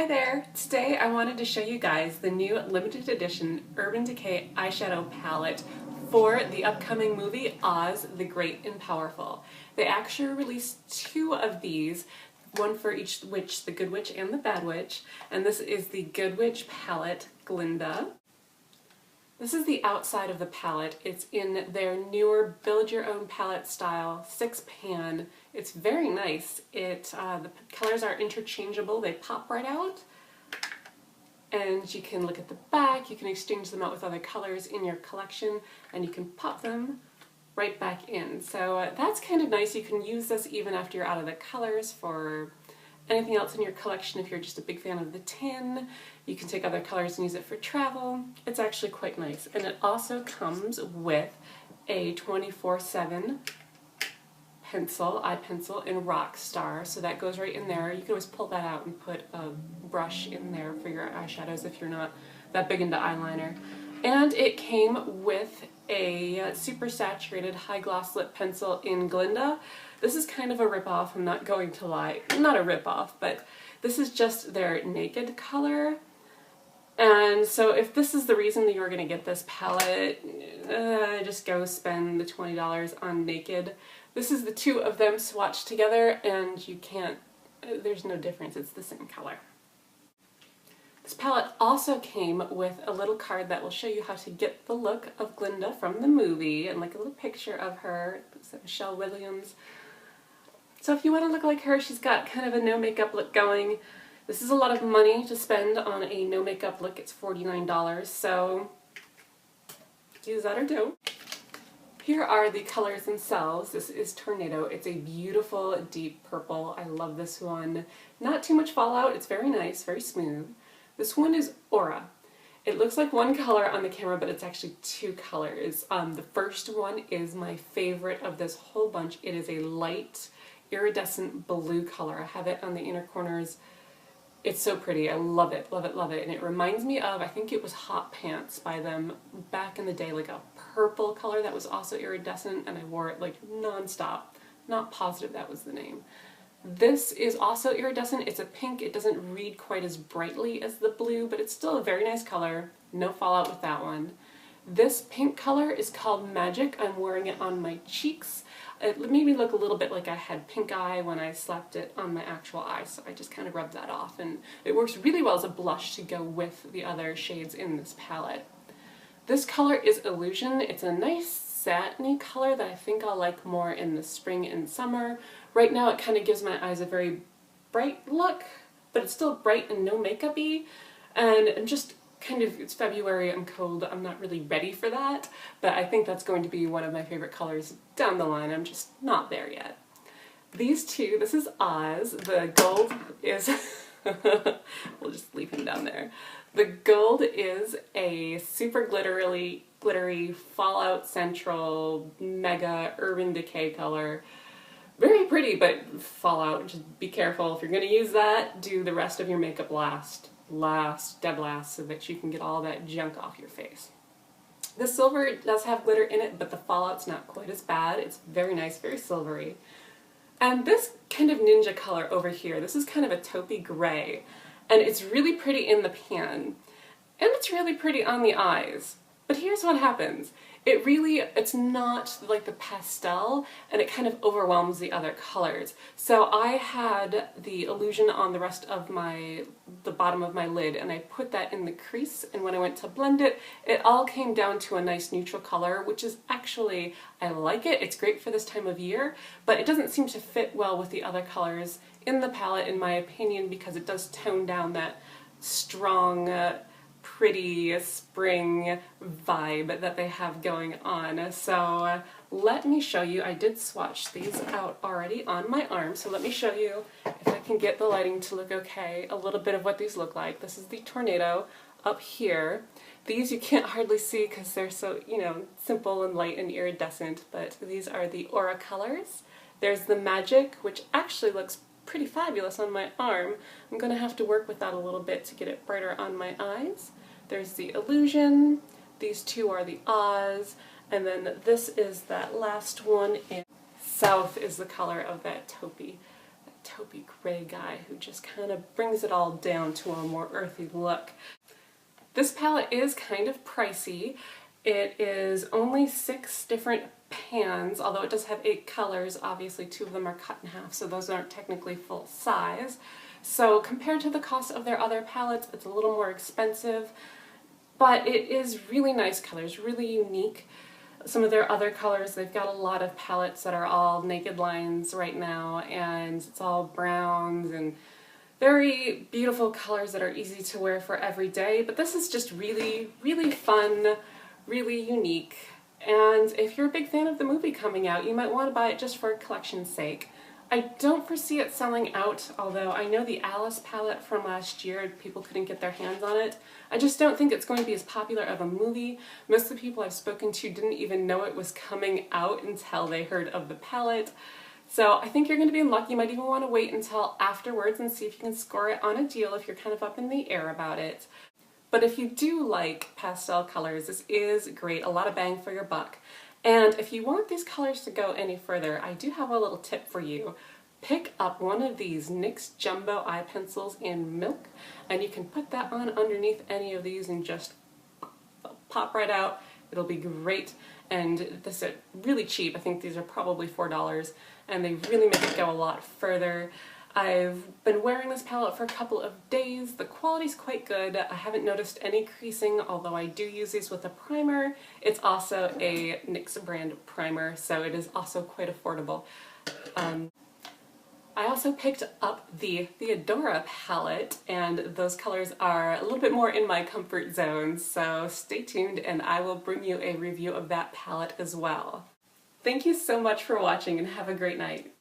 Hi there! Today I wanted to show you guys the new limited edition Urban Decay eyeshadow palette for the upcoming movie Oz the Great and Powerful. They actually released two of these, one for each witch, the Good Witch and the Bad Witch, and this is the Good Witch palette, Glinda. This is the outside of the palette. It's in their newer build-your-own palette style 6-pan. It's very nice. The colors are interchangeable. They pop right out. And you can look at the back, you can exchange them out with other colors in your collection, and you can pop them right back in. So that's kind of nice. You can use this even after you're out of the colors for anything else in your collection. If you're just a big fan of the tin, you can take other colors and use it for travel. It's actually quite nice. And it also comes with a 24/7 pencil, eye pencil in Rockstar, so that goes right in there. You can always pull that out and put a brush in there for your eyeshadows if you're not that big into eyeliner. And it came with a super saturated high gloss lip pencil in Glinda. This is kind of a rip-off, I'm not going to lie. Not a rip-off, but this is just their naked color. And so if this is the reason that you're going to get this palette, just go spend the $20 on naked. This is the two of them swatched together and you can't, there's no difference, it's the same color. This palette also came with a little card that will show you how to get the look of Glinda from the movie, and like a little picture of her. It's Michelle Williams. So if you want to look like her, she's got kind of a no makeup look going. This is a lot of money to spend on a no makeup look. It's $49, so use that or don't. Here are the colors themselves. This is Tornado. It's a beautiful deep purple. I love this one. Not too much fallout. It's very nice, very smooth. This one is Aura. It looks like one color on the camera, but it's actually two colors. The first one is my favorite of this whole bunch. It is a light iridescent blue color. I have it on the inner corners. It's so pretty. I love it, love it, love it. And it reminds me of, I think it was Hot Pants by them back in the day, like a purple color that was also iridescent, and I wore it like non-stop. Not positive that was the name. This is also iridescent. It's a pink. It doesn't read quite as brightly as the blue, but it's still a very nice color. No fallout with that one. This pink color is called Magic. I'm wearing it on my cheeks. It made me look a little bit like I had pink eye when I slapped it on my actual eye, so I just kind of rubbed that off, and it works really well as a blush to go with the other shades in this palette. This color is Illusion. It's a nice satiny color that I think I'll like more in the spring and summer. Right now it kind of gives my eyes a very bright look, but it's still bright and no makeup-y, and I'm just kind of, it's February, I'm cold, I'm not really ready for that, but I think that's going to be one of my favorite colors down the line. I'm just not there yet. These two, this is Oz. The gold is, we'll just leave him down there. The gold is a super glittery Fallout Central mega Urban Decay color. Very pretty, but Fallout, just be careful. If you're going to use that, do the rest of your makeup dead last, so that you can get all that junk off your face. The silver does have glitter in it, but the Fallout's not quite as bad. It's very nice, very silvery. And this kind of ninja color over here, this is kind of a taupey gray, and it's really pretty in the pan, and it's really pretty on the eyes. But here's what happens. It's not like the pastel, and it kind of overwhelms the other colors. So I had the Illusion on the rest of the bottom of my lid, and I put that in the crease, and when I went to blend it, it all came down to a nice neutral color, which is actually, I like it. It's great for this time of year, but it doesn't seem to fit well with the other colors in the palette, in my opinion, because it does tone down that strong, pretty spring vibe that they have going on. So let me show you. I did swatch these out already on my arm, so let me show you, if I can get the lighting to look okay, a little bit of what these look like. This is the Tornado up here. These you can't hardly see because they're so, simple and light and iridescent, but these are the Aura colors. There's the Magic, which actually looks pretty fabulous on my arm. I'm going to have to work with that a little bit to get it brighter on my eyes. There's the Illusion, these two are the Oz, and then this is that last one, and South is the color of that taupey. taupey gray guy who just kind of brings it all down to a more earthy look. This palette is kind of pricey. It is only 6 different pans, although it does have 8 colors. Obviously 2 of them are cut in half, so those aren't technically full size. So compared to the cost of their other palettes, it's a little more expensive, but it is really nice colors, really unique. Some of their other colors, they've got a lot of palettes that are all naked lines right now, and it's all browns and very beautiful colors that are easy to wear for every day, but this is just really, really fun, really unique. And if you're a big fan of the movie coming out, you might want to buy it just for collection's sake. I don't foresee it selling out, although I know the Alice palette from last year, people couldn't get their hands on it. I just don't think it's going to be as popular of a movie. Most of the people I've spoken to didn't even know it was coming out until they heard of the palette. So I think you're going to be in luck. You might even want to wait until afterwards and see if you can score it on a deal if you're kind of up in the air about it. But if you do like pastel colors, this is great. A lot of bang for your buck. And if you want these colors to go any further, I do have a little tip for you. Pick up one of these NYX Jumbo eye pencils in milk, and you can put that on underneath any of these and just pop right out. It'll be great. And this is really cheap. I think these are probably $4, and they really make it go a lot further. I've been wearing this palette for a couple of days. The quality's quite good. I haven't noticed any creasing, although I do use these with a primer. It's also a NYX brand primer, so it is also quite affordable. I also picked up the Theodora palette, and those colors are a little bit more in my comfort zone, so stay tuned and I will bring you a review of that palette as well. Thank you so much for watching and have a great night.